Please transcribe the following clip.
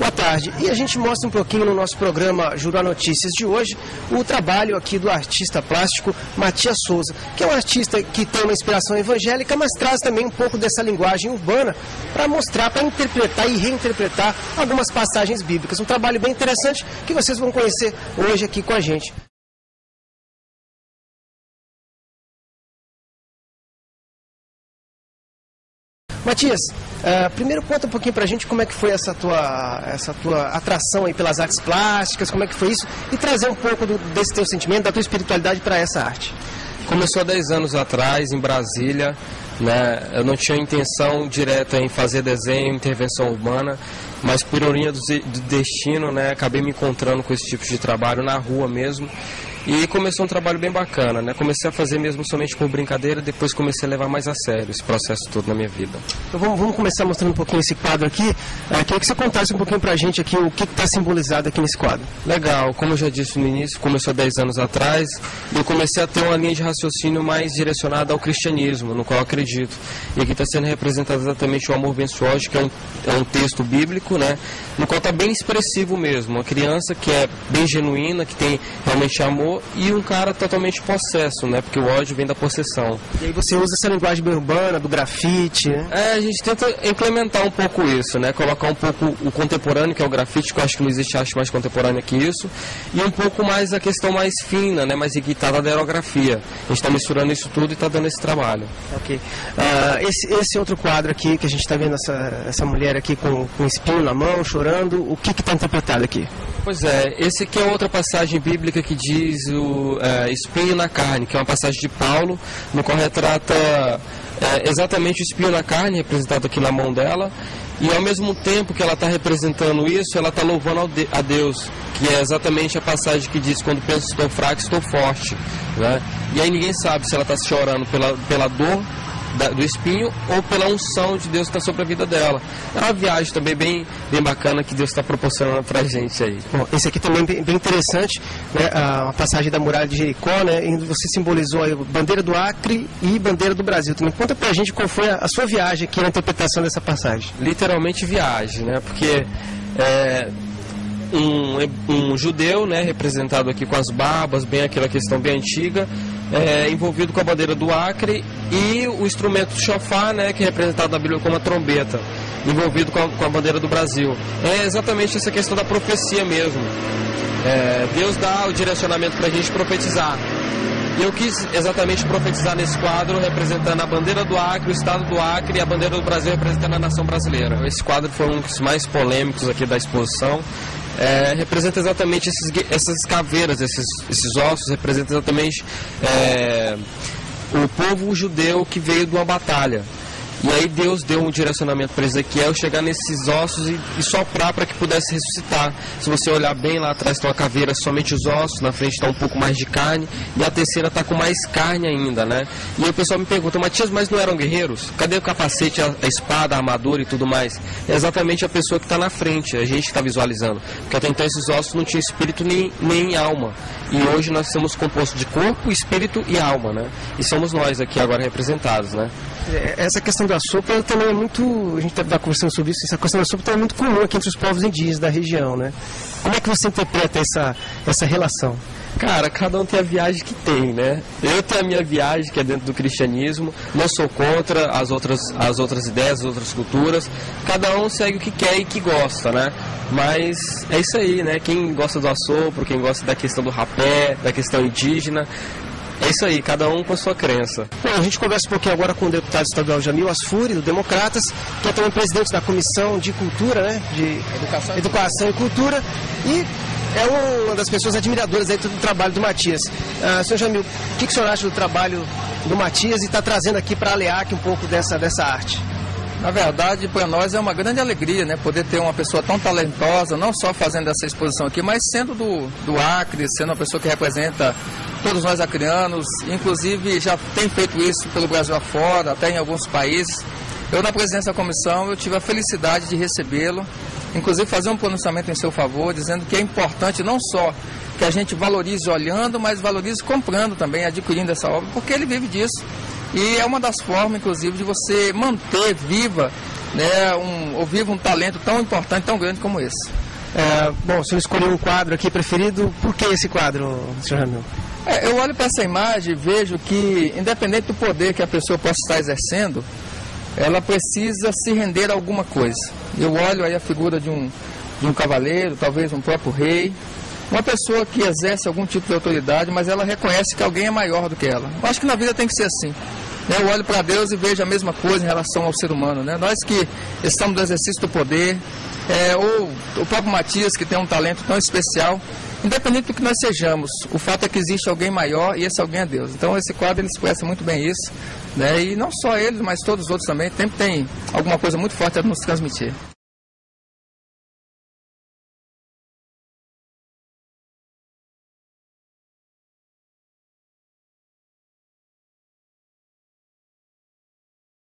Boa tarde. E a gente mostra um pouquinho no nosso programa Jurá Notícias de hoje o trabalho aqui do artista plástico Matias Souza, que é um artista que tem uma inspiração evangélica, mas traz também um pouco dessa linguagem urbana para mostrar, para interpretar e reinterpretar algumas passagens bíblicas. Um trabalho bem interessante que vocês vão conhecer hoje aqui com a gente. Matias, primeiro conta um pouquinho pra gente como é que foi essa tua atração aí pelas artes plásticas, como é que foi isso, e trazer um pouco desse teu sentimento, da tua espiritualidade para essa arte. Começou há 10 anos atrás, em Brasília, né? Eu não tinha intenção direta em fazer desenho, intervenção urbana, mas por ironia do destino, né, acabei me encontrando com esse tipo de trabalho na rua mesmo. E começou um trabalho bem bacana, né? Comecei a fazer mesmo somente com brincadeira, depois comecei a levar mais a sério esse processo todo na minha vida. Então vamos começar mostrando um pouquinho esse quadro aqui. Queria que você contasse um pouquinho pra gente aqui o que está simbolizado aqui nesse quadro. Legal, como eu já disse no início, começou há 10 anos atrás, e eu comecei a ter uma linha de raciocínio mais direcionada ao cristianismo, no qual eu acredito. E aqui está sendo representado exatamente o amor abençoado, que é um texto bíblico, né? No qual está bem expressivo mesmo. Uma criança que é bem genuína, que tem realmente amor, e um cara totalmente possesso, né? Porque o ódio vem da possessão. E aí você usa essa linguagem bem urbana, do grafite, né? A gente tenta implementar um pouco isso, né? Colocar um pouco o contemporâneo, que é o grafite, que eu acho que não existe arte mais contemporânea que isso, e um pouco mais a questão mais fina, né? Mais irritada da aerografia. A gente está misturando isso tudo e está dando esse trabalho. Ok. Esse outro quadro aqui, que a gente está vendo essa mulher aqui com um espinho na mão, chorando, o que está interpretado aqui? Pois é, esse aqui é outra passagem bíblica que diz o espinho na carne, que é uma passagem de Paulo, no qual retrata exatamente o espinho na carne, representado aqui na mão dela, e ao mesmo tempo que ela está representando isso, ela está louvando a Deus, que é exatamente a passagem que diz: quando penso estou fraco, estou forte, né? E aí ninguém sabe se ela está chorando pela dor do espinho ou pela unção de Deus que está sobre a vida dela. É uma viagem também bem bacana que Deus está proporcionando para a gente aí. Bom, esse aqui também é bem interessante, né? A passagem da muralha de Jericó, né? E você simbolizou a bandeira do Acre e bandeira do Brasil também. Conta pra gente qual foi a sua viagem aqui na interpretação dessa passagem. Literalmente viagem, né? Porque um judeu, né, representado aqui com as barbas, bem aquela questão bem antiga, envolvido com a bandeira do Acre, e o instrumento do chofar, né, que é representado na Bíblia como a trombeta, envolvido com a bandeira do Brasil. É exatamente essa questão da profecia mesmo. Deus dá o direcionamento para a gente profetizar. E eu quis exatamente profetizar nesse quadro, representando a bandeira do Acre, o estado do Acre, e a bandeira do Brasil representando a nação brasileira. Esse quadro foi um dos mais polêmicos aqui da exposição. Representa exatamente essas caveiras, esses ossos, representa exatamente o povo judeu que veio de uma batalha. E aí Deus deu um direcionamento para Ezequiel chegar nesses ossos e soprar para que pudesse ressuscitar. Se você olhar bem, lá atrás está uma caveira, somente os ossos, na frente está um pouco mais de carne, e a terceira está com mais carne ainda, né? E aí o pessoal me pergunta: Matias, mas não eram guerreiros? Cadê o capacete, a espada, a armadura e tudo mais? É exatamente a pessoa que está na frente, a gente que está visualizando. Porque até então esses ossos não tinham espírito nem alma. E hoje nós somos compostos de corpo, espírito e alma, né? E somos nós aqui agora representados, né? Essa questão da sopa também é muito... A gente está conversando sobre isso. Essa questão da sopa também é muito comum aqui entre os povos indígenas da região, né? Como é que você interpreta essa relação? Cara, cada um tem a viagem que tem, né? Eu tenho a minha viagem, que é dentro do cristianismo. Não sou contra as outras ideias, as outras culturas. Cada um segue o que quer e que gosta, né? Mas é isso aí, né? Quem gosta do assopro, quem gosta da questão do rapé, da questão indígena... É isso aí, cada um com a sua crença. Bom, a gente conversa um pouquinho agora com o deputado estadual Jamil Asfuri, do Democratas, que é também presidente da Comissão de Cultura, né? De Educação e Cultura, e é uma das pessoas admiradoras aí do trabalho do Matias. Senhor Jamil, o que o senhor acha do trabalho do Matias e está trazendo aqui para a Aleac um pouco dessa arte? Na verdade, para nós é uma grande alegria, né, poder ter uma pessoa tão talentosa, não só fazendo essa exposição aqui, mas sendo do Acre, sendo uma pessoa que representa todos nós acrianos, inclusive já tem feito isso pelo Brasil afora, até em alguns países. Eu, na presidência da comissão, eu tive a felicidade de recebê-lo, inclusive fazer um pronunciamento em seu favor, dizendo que é importante não só que a gente valorize olhando, mas valorize comprando também, adquirindo essa obra, porque ele vive disso. E é uma das formas, inclusive, de você manter viva né, ou vivo um talento tão importante, tão grande como esse. Bom, o senhor escolheu um quadro aqui preferido, por que esse quadro, senhor Ramil? Eu olho para essa imagem e vejo que, independente do poder que a pessoa possa estar exercendo, ela precisa se render a alguma coisa. Eu olho aí a figura de um cavaleiro, talvez um próprio rei, uma pessoa que exerce algum tipo de autoridade, mas ela reconhece que alguém é maior do que ela. Eu acho que na vida tem que ser assim. Eu olho para Deus e vejo a mesma coisa em relação ao ser humano, né? Nós que estamos no exercício do poder, ou o próprio Matias, que tem um talento tão especial, independente do que nós sejamos, o fato é que existe alguém maior e esse alguém é Deus. Então esse quadro ele expressa muito bem isso, né? E não só ele, mas todos os outros também, sempre tem alguma coisa muito forte a nos transmitir.